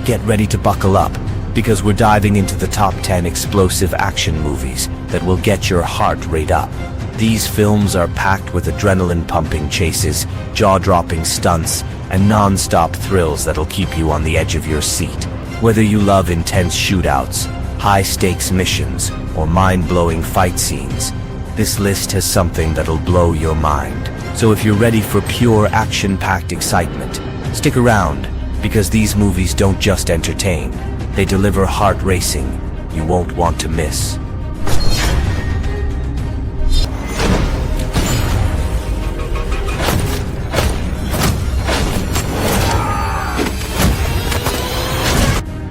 Get ready to buckle up, because we're diving into the top 10 explosive action movies that will get your heart rate up. These films are packed with adrenaline-pumping chases, jaw-dropping stunts, and non-stop thrills that'll keep you on the edge of your seat. Whether you love intense shootouts, high-stakes missions, or mind-blowing fight scenes, this list has something that'll blow your mind. So if you're ready for pure action-packed excitement, stick around, because these movies don't just entertain, they deliver heart-racing you won't want to miss.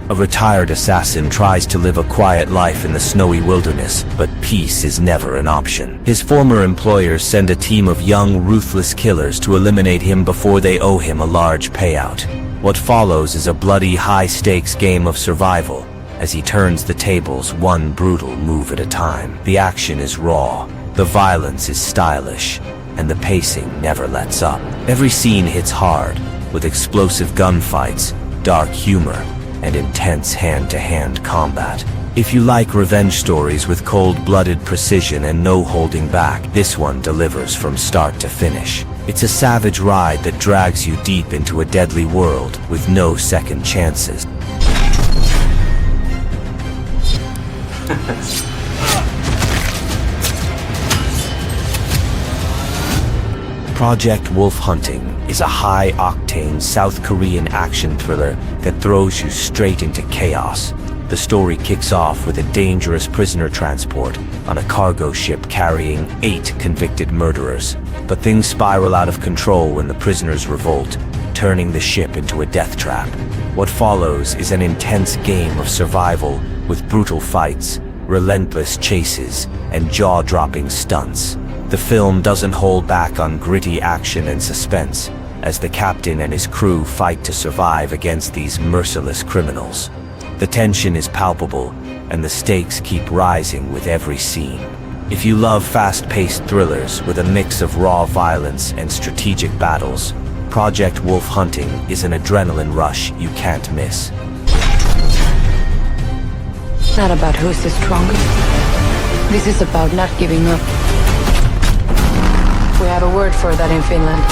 A retired assassin tries to live a quiet life in the snowy wilderness, but peace is never an option. His former employers send a team of young, ruthless killers to eliminate him before they owe him a large payout. What follows is a bloody, high-stakes game of survival as he turns the tables one brutal move at a time. The action is raw, the violence is stylish, and the pacing never lets up. Every scene hits hard, with explosive gunfights, dark humor, and intense hand-to-hand combat. If you like revenge stories with cold-blooded precision and no holding back, this one delivers from start to finish. It's a savage ride that drags you deep into a deadly world with no second chances. Project Wolf Hunting is a high-octane South Korean action thriller that throws you straight into chaos. The story kicks off with a dangerous prisoner transport on a cargo ship carrying 8 convicted murderers. But things spiral out of control when the prisoners revolt, turning the ship into a death trap. What follows is an intense game of survival with brutal fights, relentless chases, and jaw-dropping stunts. The film doesn't hold back on gritty action and suspense, as the captain and his crew fight to survive against these merciless criminals. The tension is palpable, and the stakes keep rising with every scene. If you love fast-paced thrillers with a mix of raw violence and strategic battles, Project Wolf Hunting is an adrenaline rush you can't miss. It's not about who's the strongest. This is about not giving up. We have a word for that in Finland.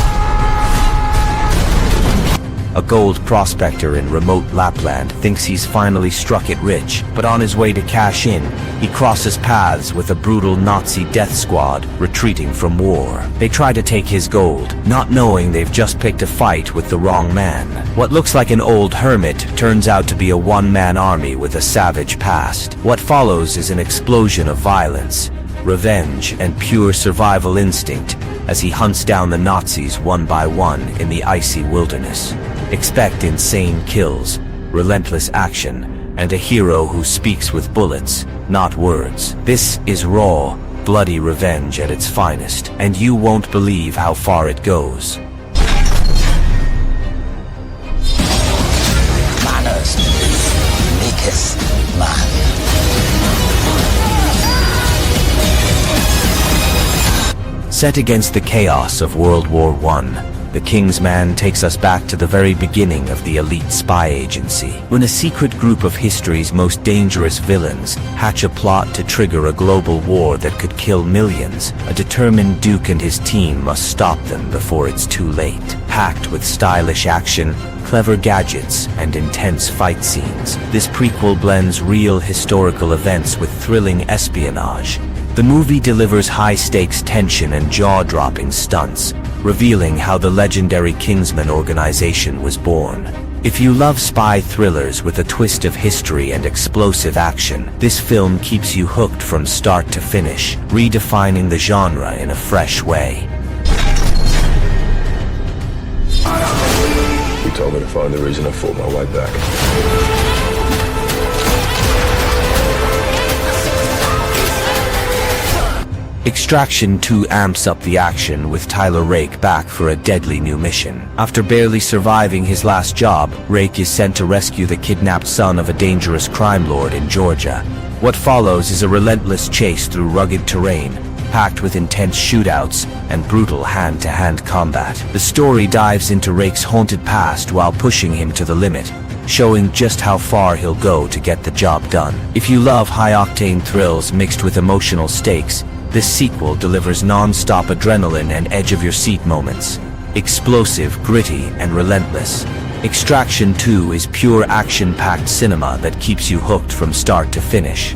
A gold prospector in remote Lapland thinks he's finally struck it rich, but on his way to cash in, he crosses paths with a brutal Nazi death squad retreating from war. They try to take his gold, not knowing they've just picked a fight with the wrong man. What looks like an old hermit turns out to be a one-man army with a savage past. What follows is an explosion of violence, revenge, and pure survival instinct as he hunts down the Nazis one by one in the icy wilderness. Expect insane kills, relentless action, and a hero who speaks with bullets, not words. This is raw, bloody revenge at its finest, and you won't believe how far it goes. Manners maketh man. Set against the chaos of World War I, The Kingsman takes us back to the very beginning of the elite spy agency, when a secret group of history's most dangerous villains hatch a plot to trigger a global war that could kill millions. A determined Duke and his team must stop them before it's too late. Packed with stylish action, clever gadgets, and intense fight scenes, this prequel blends real historical events with thrilling espionage. The movie delivers high-stakes tension and jaw-dropping stunts, revealing how the legendary Kingsman organization was born. If you love spy thrillers with a twist of history and explosive action, this film keeps you hooked from start to finish, redefining the genre in a fresh way. He told me to find the reason I fought my way back. Extraction 2 amps up the action with Tyler Rake back for a deadly new mission. After barely surviving his last job, Rake is sent to rescue the kidnapped son of a dangerous crime lord in Georgia. What follows is a relentless chase through rugged terrain, packed with intense shootouts and brutal hand-to-hand combat. The story dives into Rake's haunted past while pushing him to the limit, showing just how far he'll go to get the job done. If you love high-octane thrills mixed with emotional stakes, this sequel delivers non-stop adrenaline and edge-of-your-seat moments. Explosive, gritty, and relentless, Extraction 2 is pure action-packed cinema that keeps you hooked from start to finish.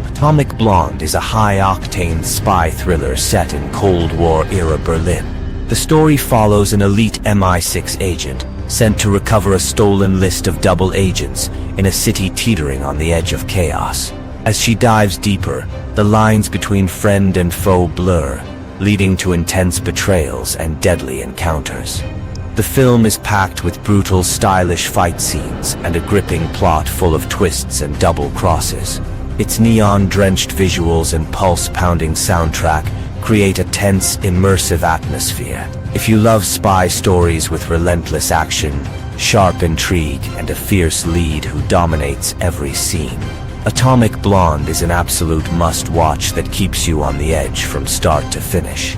Atomic Blonde is a high-octane spy thriller set in Cold War-era Berlin. The story follows an elite MI6 agent sent to recover a stolen list of double agents in a city teetering on the edge of chaos. As she dives deeper, the lines between friend and foe blur, leading to intense betrayals and deadly encounters. The film is packed with brutal, stylish fight scenes and a gripping plot full of twists and double crosses. Its neon-drenched visuals and pulse-pounding soundtrack create a tense, immersive atmosphere. If you love spy stories with relentless action, sharp intrigue, and a fierce lead who dominates every scene, Atomic Blonde is an absolute must-watch that keeps you on the edge from start to finish.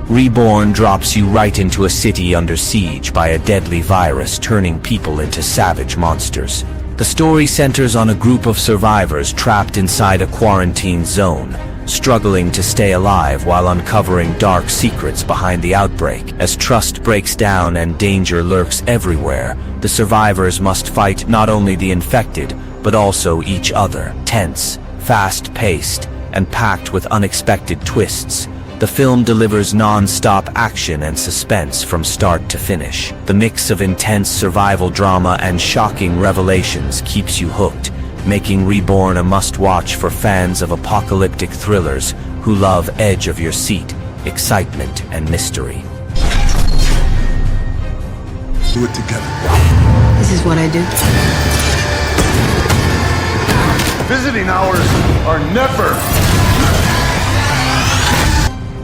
Reborn drops you right into a city under siege by a deadly virus turning people into savage monsters. The story centers on a group of survivors trapped inside a quarantine zone, struggling to stay alive while uncovering dark secrets behind the outbreak. As trust breaks down and danger lurks everywhere, the survivors must fight not only the infected, but also each other. Tense, fast-paced, and packed with unexpected twists, the film delivers non-stop action and suspense from start to finish. The mix of intense survival drama and shocking revelations keeps you hooked, making Reborn a must-watch for fans of apocalyptic thrillers who love edge-of-your-seat, excitement, and mystery. Do it together. This is what I do. Visiting hours are never.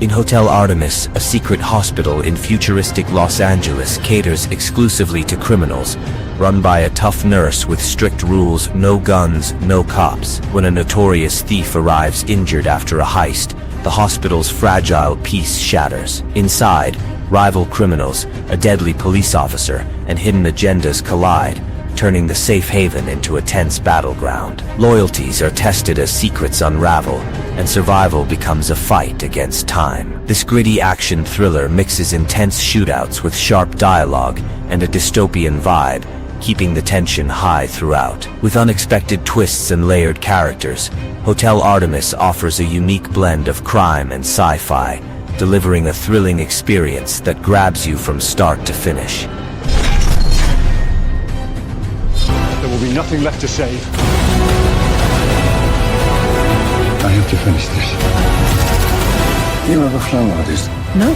In Hotel Artemis, a secret hospital in futuristic Los Angeles caters exclusively to criminals, run by a tough nurse with strict rules: no guns, no cops. When a notorious thief arrives injured after a heist, the hospital's fragile peace shatters. Inside, rival criminals, a deadly police officer, and hidden agendas collide, turning the safe haven into a tense battleground. Loyalties are tested as secrets unravel, and survival becomes a fight against time. This gritty action thriller mixes intense shootouts with sharp dialogue and a dystopian vibe, keeping the tension high throughout. With unexpected twists and layered characters, Hotel Artemis offers a unique blend of crime and sci-fi, delivering a thrilling experience that grabs you from start to finish. There will be nothing left to save. I have to finish this. You ever flown like this? No.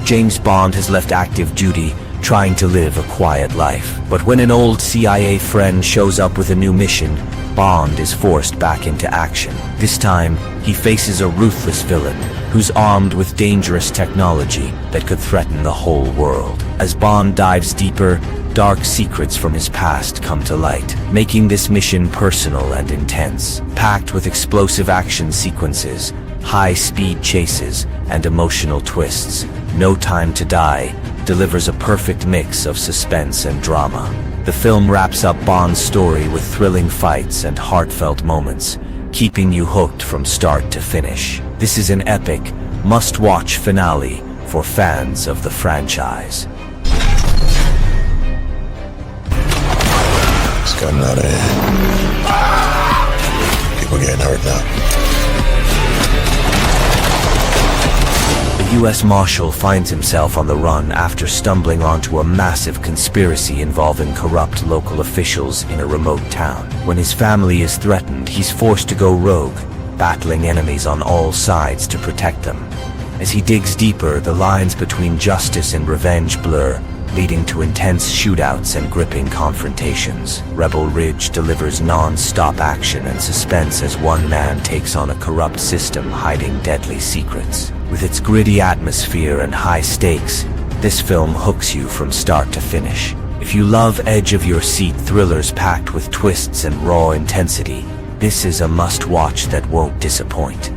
James Bond has left active duty, trying to live a quiet life. But when an old CIA friend shows up with a new mission, Bond is forced back into action. This time, he faces a ruthless villain who's armed with dangerous technology that could threaten the whole world. As Bond dives deeper, dark secrets from his past come to light, making this mission personal and intense. Packed with explosive action sequences, high-speed chases, and emotional twists, No Time to Die delivers a perfect mix of suspense and drama. The film wraps up Bond's story with thrilling fights and heartfelt moments, keeping you hooked from start to finish. This is an epic, must-watch finale for fans of the franchise. It's gotten out of hand. People getting hurt now. A U.S. Marshal finds himself on the run after stumbling onto a massive conspiracy involving corrupt local officials in a remote town. When his family is threatened, he's forced to go rogue, battling enemies on all sides to protect them. As he digs deeper, the lines between justice and revenge blur, leading to intense shootouts and gripping confrontations. Rebel Ridge delivers non-stop action and suspense as one man takes on a corrupt system hiding deadly secrets. With its gritty atmosphere and high stakes, this film hooks you from start to finish. If you love edge-of-your-seat thrillers packed with twists and raw intensity, this is a must-watch that won't disappoint.